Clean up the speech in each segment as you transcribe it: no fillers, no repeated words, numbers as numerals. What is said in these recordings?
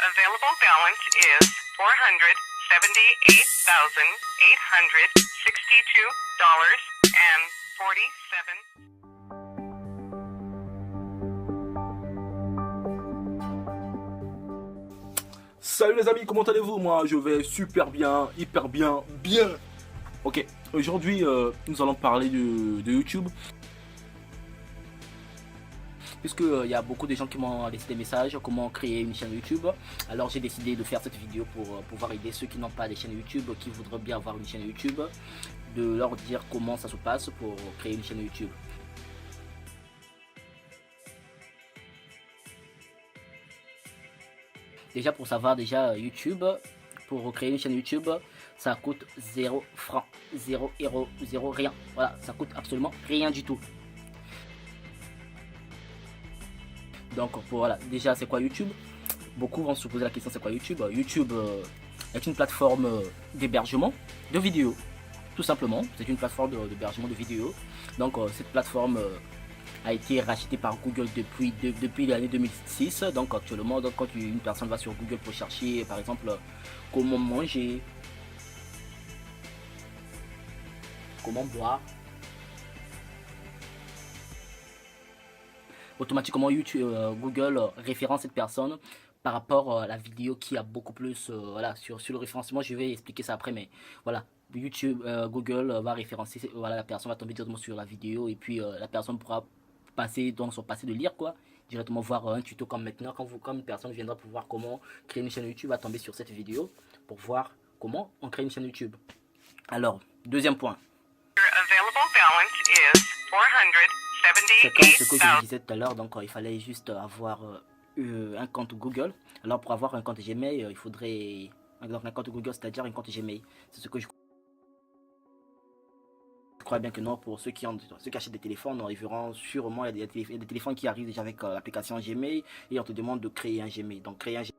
available balance is $478.47. Salut les amis, comment allez-vous? Moi je vais super bien, hyper bien, bien. Ok, aujourd'hui nous allons parler de YouTube. Puisque il y a beaucoup de gens qui m'ont laissé des messages, comment créer une chaîne YouTube. Alors j'ai décidé de faire cette vidéo pour pouvoir aider ceux qui n'ont pas de chaîne YouTube, qui voudraient bien avoir une chaîne YouTube, de leur dire comment ça se passe pour créer une chaîne YouTube. Déjà pour savoir, YouTube, pour créer une chaîne YouTube, ça coûte 0 francs, 0 euros, 0 rien. Voilà, ça coûte absolument rien du tout. Donc voilà, déjà c'est quoi YouTube? Beaucoup vont se poser la question, c'est quoi YouTube? YouTube est une plateforme d'hébergement de vidéos, tout simplement. C'est une plateforme d'hébergement de vidéos. Donc cette plateforme a été rachetée par Google depuis l'année 2006. Donc actuellement, quand une personne va sur Google pour chercher par exemple comment manger, comment boire, automatiquement YouTube, Google référence cette personne par rapport à la vidéo qui a beaucoup plus voilà, sur le référencement. Je vais expliquer ça après, mais voilà, YouTube, Google va référencer, voilà, la personne va tomber directement sur la vidéo et puis la personne pourra passer dans son passé de lire quoi, directement voir un tuto comme maintenant. Quand une personne viendra pour voir comment créer une chaîne YouTube, va tomber sur cette vidéo pour voir comment on crée une chaîne YouTube. Alors, deuxième point. C'est comme ce que je vous disais tout à l'heure, donc il fallait juste avoir un compte Google. Alors pour avoir un compte Gmail, il faudrait un compte Google, c'est-à-dire un compte Gmail. C'est ce que je crois bien que non. Pour ceux qui achètent des téléphones, ils verront sûrement, il y a des téléphones qui arrivent déjà avec l'application Gmail et on te demande de créer un Gmail. Donc créer un Gmail.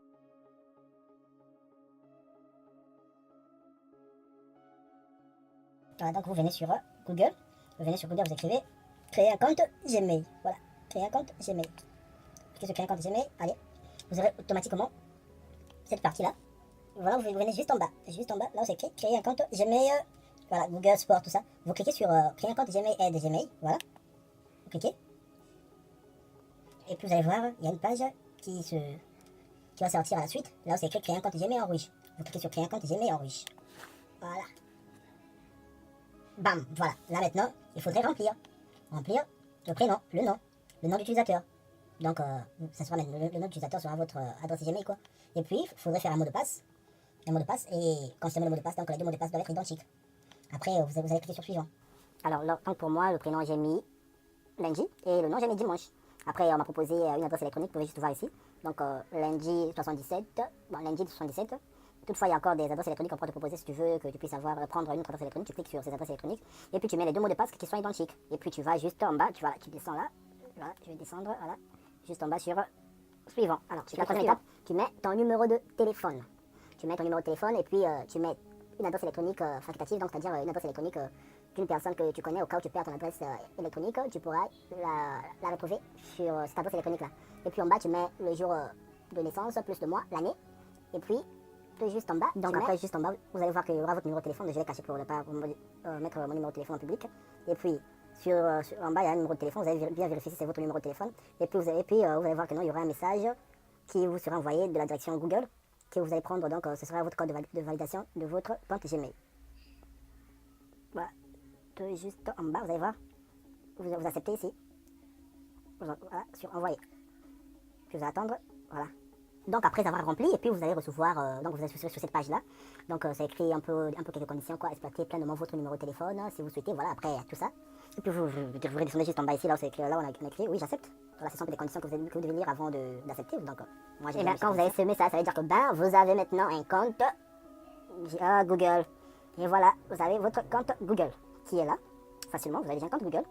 Voilà, donc vous venez sur Google, vous écrivez créer un compte Gmail. Voilà, créer un compte Gmail. Cliquez sur créer un compte Gmail, allez, vous aurez automatiquement cette partie-là. Voilà, vous venez juste en bas, là où c'est écrit créer un compte Gmail, voilà, Google Sport, tout ça. Vous cliquez sur créer un compte Gmail, aide Gmail, voilà. Vous cliquez. Et puis vous allez voir, il y a une page qui va sortir à la suite, là où c'est écrit créer un compte Gmail en rouge. Vous cliquez sur créer un compte Gmail en rouge. Voilà. Bam, voilà. Là maintenant, il faudrait remplir le prénom, le nom d'utilisateur. Donc, ça sera le nom d'utilisateur sera votre adresse Gmail, quoi. Et puis, il faudrait faire un mot de passe. Et quand je te mets le mot de passe, donc les deux mots de passe doivent être identiques. Après, vous allez cliquer sur suivant. Alors, donc pour moi, le prénom j'ai mis lundi et le nom j'ai mis dimanche. Après, on m'a proposé une adresse électronique, vous pouvez juste voir ici. Donc, lundi 77, bon, lundi 77. Toutefois, il y a encore des adresses électroniques qu'on pourrait te proposer si tu veux que tu puisses prendre une autre adresse électronique. Tu cliques sur ces adresses électroniques et puis tu mets les deux mots de passe qui sont identiques. Et puis tu vas juste en bas, tu descends là. Voilà, je vais descendre, voilà, juste en bas sur suivant. Alors, la troisième étape, tu mets ton numéro de téléphone. Tu mets ton numéro de téléphone et puis tu mets une adresse électronique facultative, donc c'est-à-dire une adresse électronique d'une personne que tu connais. Au cas où tu perds ton adresse électronique, tu pourras la retrouver sur cette adresse électronique-là. Et puis en bas, tu mets le jour de naissance, plus le mois, l'année. Et puis, juste en bas, donc après juste en bas, vous allez voir qu'il y aura votre numéro de téléphone. Je l'ai caché pour ne pas mettre mon numéro de téléphone en public. Et puis en bas il y a un numéro de téléphone, vous allez bien vérifier si c'est votre numéro de téléphone. Et puis vous allez voir que non, il y aura un message qui vous sera envoyé de la direction Google, que vous allez prendre, donc ce sera votre code de validation de votre compte Gmail. Voilà, juste en bas, vous allez voir, vous acceptez ici, voilà, sur envoyer. Puis vous allez attendre, voilà. Donc après avoir rempli, et puis vous allez recevoir, donc vous allez sur cette page là, donc c'est écrit un peu quelques conditions, quoi, exploiter pleinement votre numéro de téléphone si vous souhaitez, voilà, après tout ça. Et puis vous redescendez juste en bas ici, là où c'est écrit, là on a écrit oui j'accepte. Voilà, ce sont des conditions que vous devez lire avant d'accepter. Donc moi j'ai quand vous avez semé ça, ça veut dire que vous avez maintenant un compte Google. Et voilà, vous avez votre compte Google qui est là, facilement, vous avez déjà un compte Google.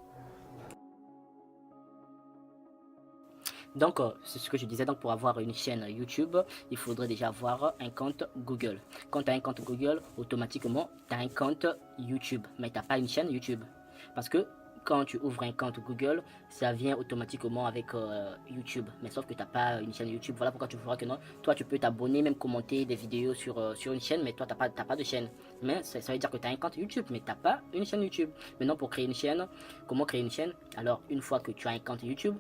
Donc, c'est ce que je disais, donc pour avoir une chaîne YouTube, il faudrait déjà avoir un compte Google. Quand tu as un compte Google, automatiquement, tu as un compte YouTube, mais tu n'as pas une chaîne YouTube. Parce que quand tu ouvres un compte Google, ça vient automatiquement avec YouTube. Mais sauf que tu n'as pas une chaîne YouTube. Voilà pourquoi tu verras que non. Toi, tu peux t'abonner, même commenter des vidéos sur une chaîne, mais toi, tu n'as pas de chaîne. Mais ça veut dire que tu as un compte YouTube, mais tu n'as pas une chaîne YouTube. Maintenant, pour créer une chaîne, comment créer une chaîne? Alors, une fois que tu as un compte YouTube,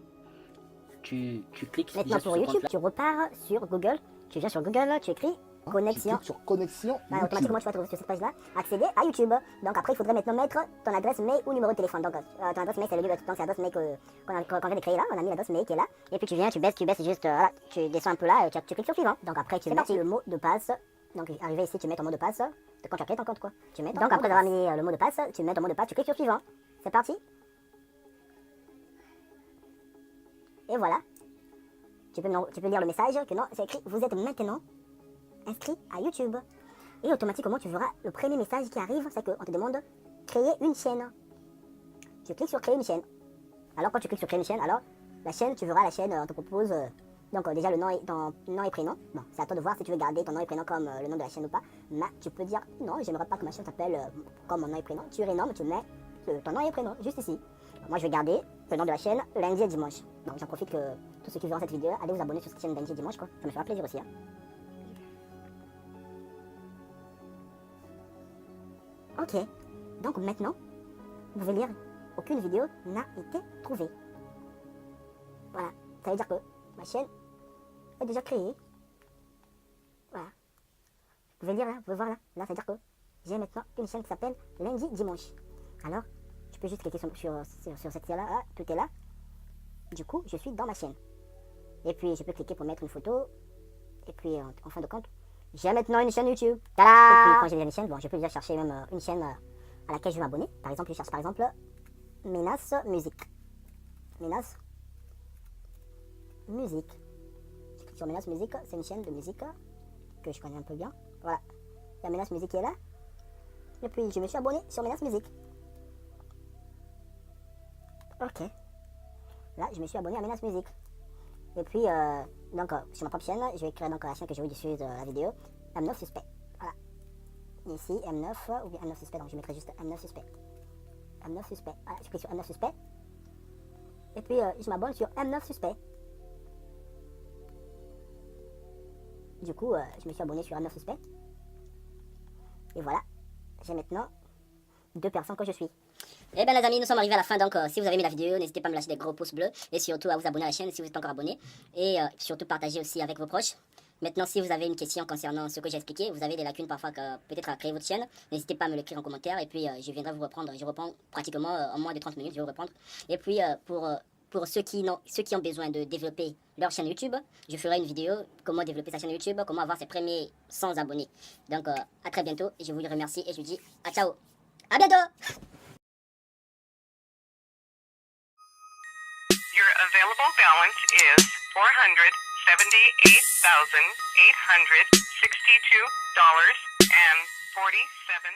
tu cliques Maintenant, déjà sur pour ce YouTube, compte-là. tu repars sur Google. Tu viens sur Google, tu écris connexion. Tu cliques sur connexion Bah, YouTube. automatiquement, tu vas trouver sur cette page-là, accéder à YouTube. Donc après, il faudrait maintenant mettre ton adresse mail ou numéro de téléphone. Donc ton adresse mail, c'est l'adresse mail qu'on vient de créer là. On a mis l'adresse mail qui est là. Et puis tu viens, tu baisses juste, voilà, tu descends un peu là et tu cliques sur suivant. Donc après, tu mets le mot de passe. Donc arrivé ici, tu mets ton mot de passe. Quand tu as créé ton compte, quoi. Tu mets donc après avoir mis le mot de passe, tu mets ton mot de passe, tu cliques sur suivant. C'est parti. Et voilà. Tu peux lire le message que non, c'est écrit, vous êtes maintenant inscrit à YouTube. Et automatiquement, tu verras le premier message qui arrive, c'est qu'on te demande créer une chaîne. Tu cliques sur créer une chaîne. Alors quand tu cliques sur créer une chaîne, alors la chaîne, tu verras la chaîne, on te propose donc déjà le nom et ton nom et prénom. Bon, c'est à toi de voir si tu veux garder ton nom et prénom comme le nom de la chaîne ou pas. Mais tu peux dire non, j'aimerais pas que ma chaîne s'appelle comme mon nom et prénom. Tu renommes, tu mets ton nom et prénom juste ici. Moi, je vais garder le nom de la chaîne lundi et dimanche. Donc j'en profite que tous ceux qui verront cette vidéo, allez vous abonner sur cette chaîne lundi et dimanche, quoi. Ça me fera plaisir aussi. Hein. Ok, donc maintenant, vous pouvez lire, aucune vidéo n'a été trouvée. Voilà, ça veut dire que ma chaîne est déjà créée. Voilà. Vous pouvez lire là, vous pouvez voir là. Là, ça veut dire que j'ai maintenant une chaîne qui s'appelle Lundi Dimanche. Alors, je peux juste cliquer sur cette chaîne là, tout est là. Du coup, je suis dans ma chaîne. Et puis, je peux cliquer pour mettre une photo. Et puis, en fin de compte, j'ai maintenant une chaîne YouTube. Tada! Et puis, quand j'ai déjà une chaîne, bon, je peux déjà chercher même une chaîne à laquelle je vais m'abonner. Par exemple, je cherche par exemple Menace Musique. Menace Musique. Je clique sur Menace Musique, c'est une chaîne de musique que je connais un peu bien. Voilà. Il y a Menace Musique qui est là. Et puis, je me suis abonné sur Menace Musique. Ok. Là, je me suis abonné à Menace Musique. Et puis, donc, sur ma propre chaîne, je vais créer donc la chaîne que je vais diffuser la vidéo. M9 Suspect. Voilà. Ici, M9, ou bien M9 Suspect. Donc, je mettrai juste M9 Suspect. M9 Suspect. Voilà, je clique sur M9 Suspect. Et puis, je m'abonne sur M9 Suspect. Du coup, je me suis abonné sur M9 Suspect. Et voilà. J'ai maintenant 2 personnes que je suis. Eh bien les amis, nous sommes arrivés à la fin, donc si vous avez aimé la vidéo, n'hésitez pas à me lâcher des gros pouces bleus et surtout à vous abonner à la chaîne si vous êtes pas encore abonné et surtout partager aussi avec vos proches. Maintenant, si vous avez une question concernant ce que j'ai expliqué, vous avez des lacunes parfois peut-être à créer votre chaîne, n'hésitez pas à me l'écrire en commentaire et puis je viendrai vous reprendre. Je reprends pratiquement en moins de 30 minutes, je vais vous reprendre. Et puis pour ceux qui ont besoin de développer leur chaîne YouTube, je ferai une vidéo comment développer sa chaîne YouTube, comment avoir ses premiers 100 abonnés. Donc à très bientôt, et je vous remercie et je vous dis à ciao. À bientôt. Your available balance is $478,862.47.